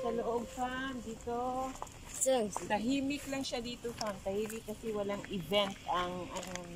sa loob, fam. Dito. Tahimik lang siya dito, fam. Tahimik kasi walang event ang ano.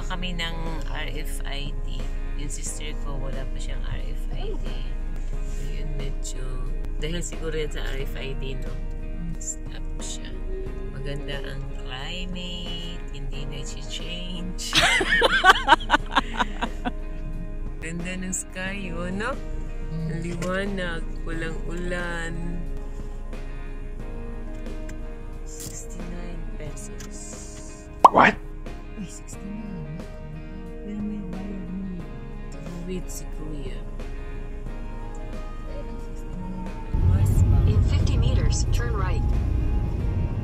Kami ng RFID. Yung sister ko, wala pa siyang RFID. So, yun medyo, dahil siguro yan sa RFID, no? Stop siya. Maganda ang climate, hindi na i-change. Ganda ng sky, yun, no? Liwanag, walang ulan. 69 pesos. What? Uy, 69. Wait si Kuya. In 50 meters, turn right.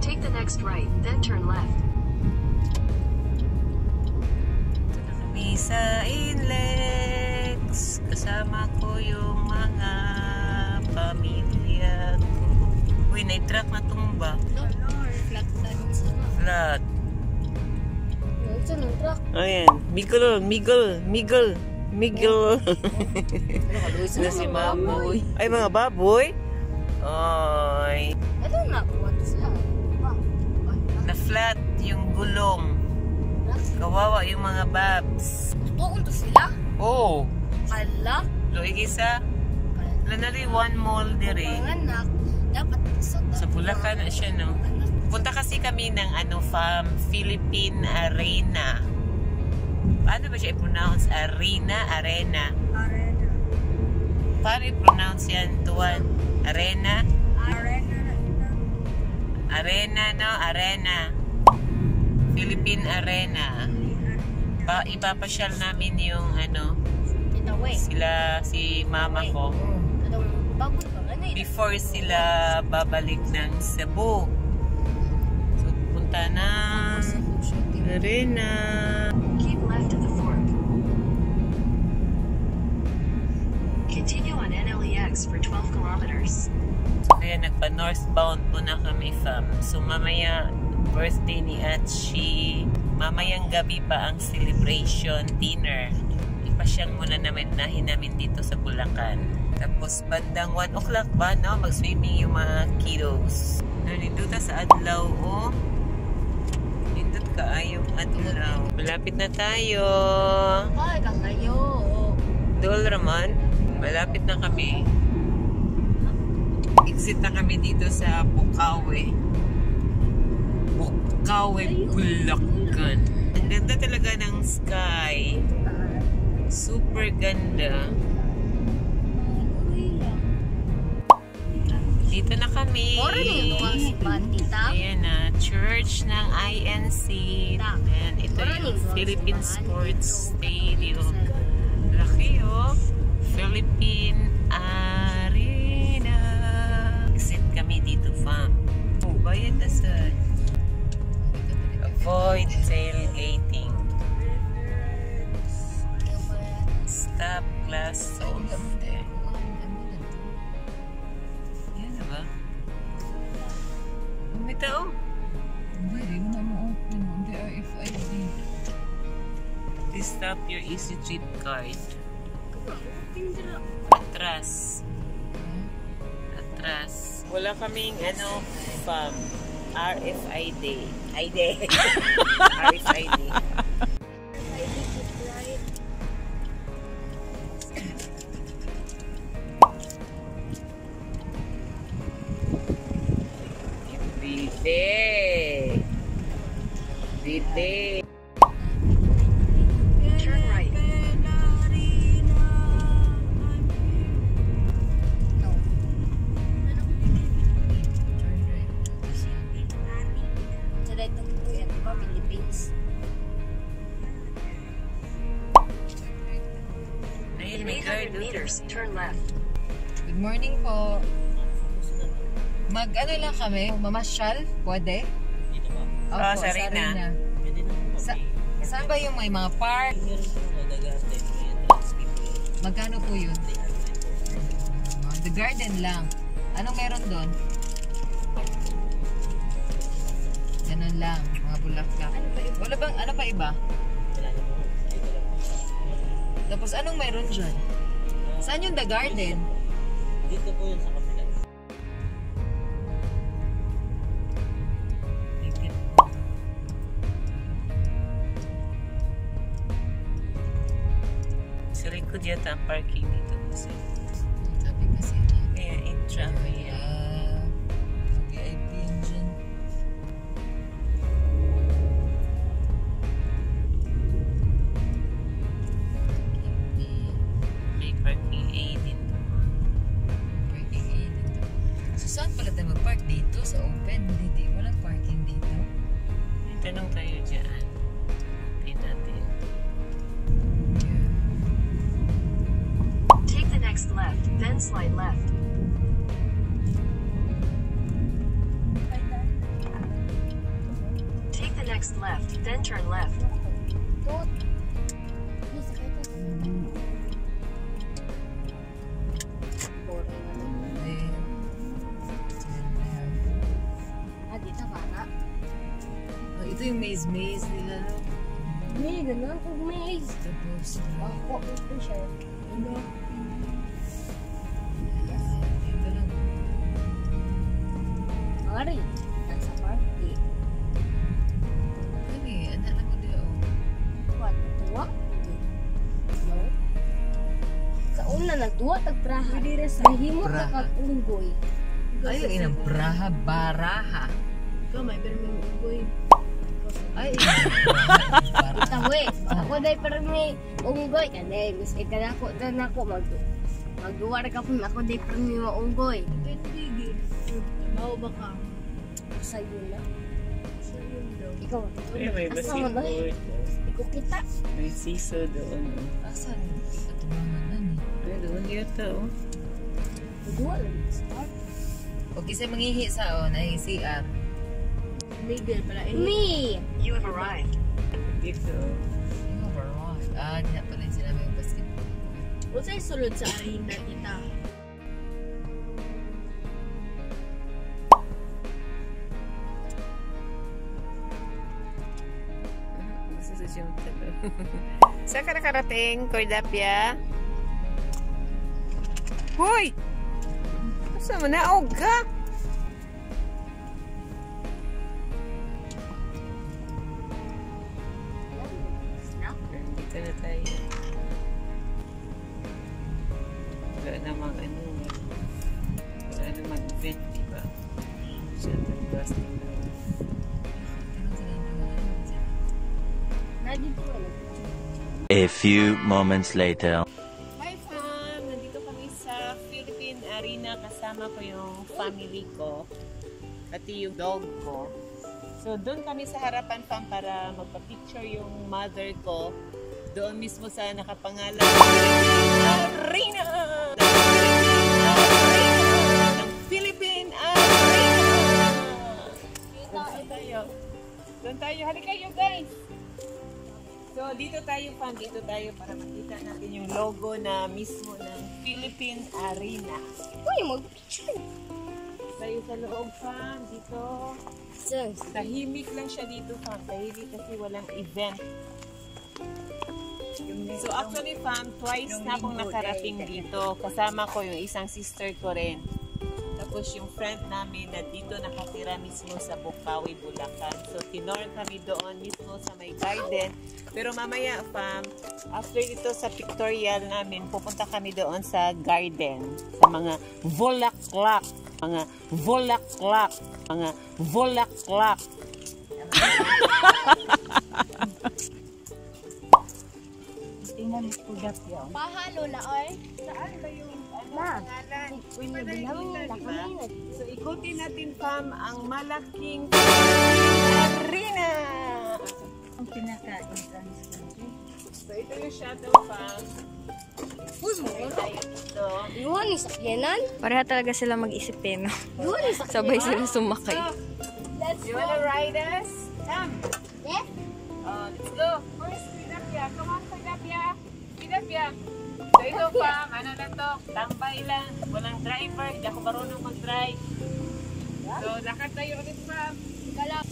Take the next right, then turn left. Ito na kami sa Inlex. Kasama ko yung mga pamilya ko. Uy, na-truck na tumba. Flat lang sana. Flat. Ito ng truck. Ayan. Miguel. Na si Baboy. Ay, mga baboy. Ay. Ito na. What is that? Na-flat yung gulong. Kawawa yung mga babs. Tuon to sila? Oh. Kala? Loig isa. Lanari one mall dire. Anak. Dapat Sa Bulacan na siya, no? Punta kasi kami ng farm, Philippine Arena. Paano ba siya i-pronounce? Arena? Paano i-pronounce yan, Tuan? Arena? Arena. Philippine Arena. Ipapasyal namin yung sila, si mama ko. Before sila babalik ng Cebu. So, punta na Arena. Keep left at the fork. Continue on NLEX for 12 kilometers. Kaya nagpa-northbound po na kami, fam. So, mamaya, birthday ni Atchi. Mamayang gabi pa ang celebration dinner. Ipasyang muna namin dito sa Bulacan. Tapos, bandang 1 o'clock ba, no? Mag-swimming yung mga kiddos. Nandito sa adlaw, oh. Nindot ka ayong adlaw. Malapit na tayo. Ay, kakayo. Dol Raman, malapit na kami. Exit na kami dito sa Bukawi, Bulacan. Ang ganda talaga ng sky. Super ganda. Dito na kami. Ayan na, church ng INC. Ayan, ito yung Philippine Sports Stadium. Laki, oh. Philippine Arena. Exit kami dito, fam. Oh, bayad na sa avoid tailgating. Stop glass zone. Yan na ba? May tao. Hindi mo na ma-open. Hindi RFID. Please stop your easy trip card. Atras. Wala kaming fam. RFID. RFID. In 800 meters, turn left. Good morning po. Mag-ano lang kami? Mamasyal? Pwede? Dito ba? Opo, sa Rina. Pwede na po. Saan ba yung may mga park? Meron po magagarte po yung transfer po yun. Magkano po yun? 300 po. The garden lang. Anong meron doon? Ganun lang. Mga bulaklak. Wala bang, ano pa iba? Wala na po. Dito lang po. Tapos anong meron dyan? Saan yung the garden? Dito po yun sa kapila. Sa likod yata ang parking dito kasi. Sabi kasi niya. Kaya in-traffic yan. VIP yun dyan. May parking A din. Parking A dito. So saan pala tayo mag-park dito? Sa open? Hindi. Walang parking dito. May tanong tayo dyan. Tingnan natin. Take the next left, then slide left. Take the next left, then turn left. Dito para. Oh, ito yung maze nila. No? May ganun kung may. Tapos, Ako ito siya. Ano? dito lang. Mga rin. Nasa party. Ano eh? Ano lang mo dito? What? Tuwa? No? Sa una nagtuwa tagbraha. Nahimot na Braha. kag-unggoy. Ay, yung inang braha, baraha. Kamay, pero may unggoy. Ay, Itawi. Ako dahil parang may unggoy. Kanay, miski ka na ako. Doon ako magduwar ka po. Ako dahil parang may unggoy. Pindigil. Bawa ba ka? Sa'yo na. Sa'yo daw. Ikaw. Ay, may Kasama na. basketball. Ikaw kita. May siso doon. asan? Katumangan na ni. Ay, doon yata oh. Magduwa lang. Start. Huwag kasi mangihi sa ay CR. Legal pala. Me! You have arrived. Dito. Yung overall. Di na pala yung sinabi yung basketball. O sa'yo sulod sa arena, tita? Saan ka nakarating, Cordapia? Hoy! Saan mo naog ka? Dito na tayo. Wala namang ano. Wala namang event, diba? Shelter bus nila. Nandito ka lang. A few moments later. Hi fam! Nandito kami sa Philippine Arena. Kasama ko yung family ko. Pati yung dog ko. So doon kami sa harapan fam para magpa-picture yung mother ko. Doon mismo sa nakapangalan Arena! Ng Philippine Arena! Doon tayo. Doon tayo. Halika kayo guys! So, dito tayo fam, dito tayo para makita natin yung logo na mismo ng Philippine Arena. Uy, mag-picture. Tayo sa loob fam, dito. Sir, Tahimik lang siya dito fam, tahimik kasi walang event. So actually fam, twice na akong nakarating dito. Kasama ko yung isang sister ko rin. Tapos yung friend namin na dito nakatira mismo sa Bukawi, Bulacan. So tinor kami doon mismo sa may garden. Pero mamaya fam, after dito sa pictorial namin, pupunta kami doon sa garden. Sa mga bulaklak. Mga bulaklak. Mga bulaklak. Tingnan mo po yan. pahalo na, oy. Saan ba yung Ma, pangalan? Uy, Bilangin na diba? kami. So, ikutin natin, fam, ang malaking arena! Ang pinaka-entrance ko. So, ito yung shadow, fam. Iwan ni sakyanan. Pareha talaga sila mag-isip eh, no? Iwan ni sakyanan. Sabay sila sumakay. You wanna ride us? Come. Yeah? Let's go. First, Pinapya. Come on, Pinapya. Pinapya. So ito pa, ano na to? Tambay lang. Walang driver. Hindi ako marunong mag-drive. So, lakad tayo ulit pa. Galap.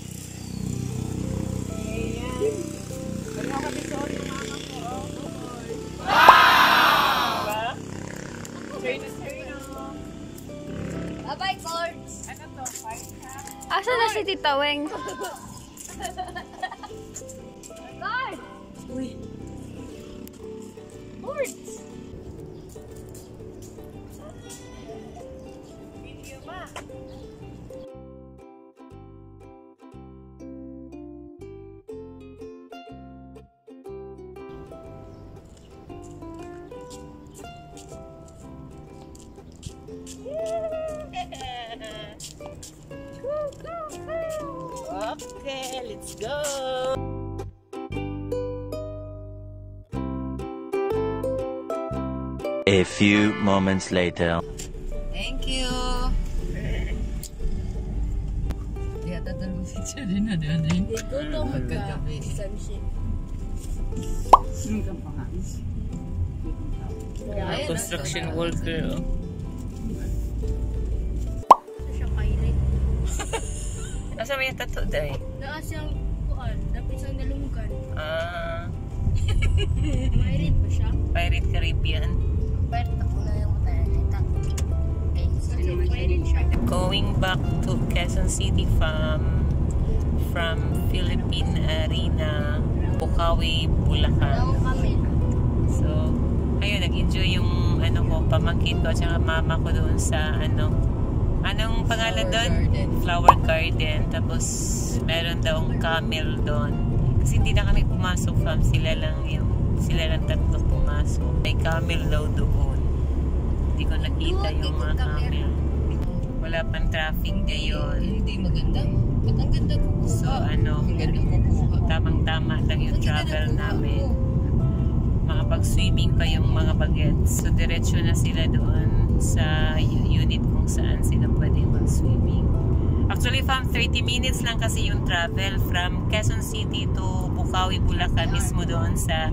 Ayan. Ano ka dito yung mama ko? Oh, boy. Diba? Straight na straight na. Bye-bye, Cords. Ano to? Fine ha? Asa na si Tita Weng? Cords! Uy. Cords! Video ba? Okay, let's go. A few moments later. Thank you. Di ata talagang picture din na din. Dito to Magkagabi. sunset. Ayan, Construction worker. Oh. Ito siya kailit. Asa may tattoo day? Naas yung kuan, dapat sa nalunggan. Kailit ba siya? Pirate Caribbean. Pero ako na yung matayalita. Kailit siya. Going back to Quezon City from Philippine Arena, Bukawi, Bulacan. Ang kami. So, ayun, nag-enjoy yung ano ko, pamangkin ko, tsaka mama ko doon sa anong pangalan doon? Flower Garden. Tapos, meron daw camel doon. Kasi hindi na kami pumasok, fam. Sila lang tatlo pumasok. May camel daw doon. Hindi ko nakita yung mga camel. Wala pang traffic ngayon. Hindi maganda. Ba't ang ganda ko? So, Ang ganda ko kuha. tamang-tama lang yung travel namin. Makapag-swimming pa yung mga bagets. So, diretso na sila doon sa unit kung saan sila pwede mag-swimming. Actually, fam, 30 minutes lang kasi yung travel from Quezon City to Bukawi, Bulacan, mismo doon sa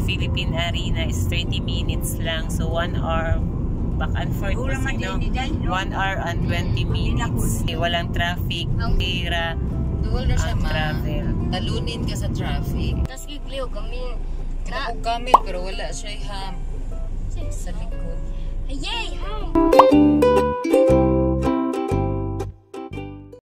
Philippine Arena is 30 minutes lang. So, 1 hour back and forth kasi, no? 1 hour and 20 minutes. Walang traffic. Tira Duwal na siya, ang ma. travel. Talunin ka sa traffic. Tapos kigliw kami. Kinakong camel pero wala siya ham. Sa likod. Yay! Hi!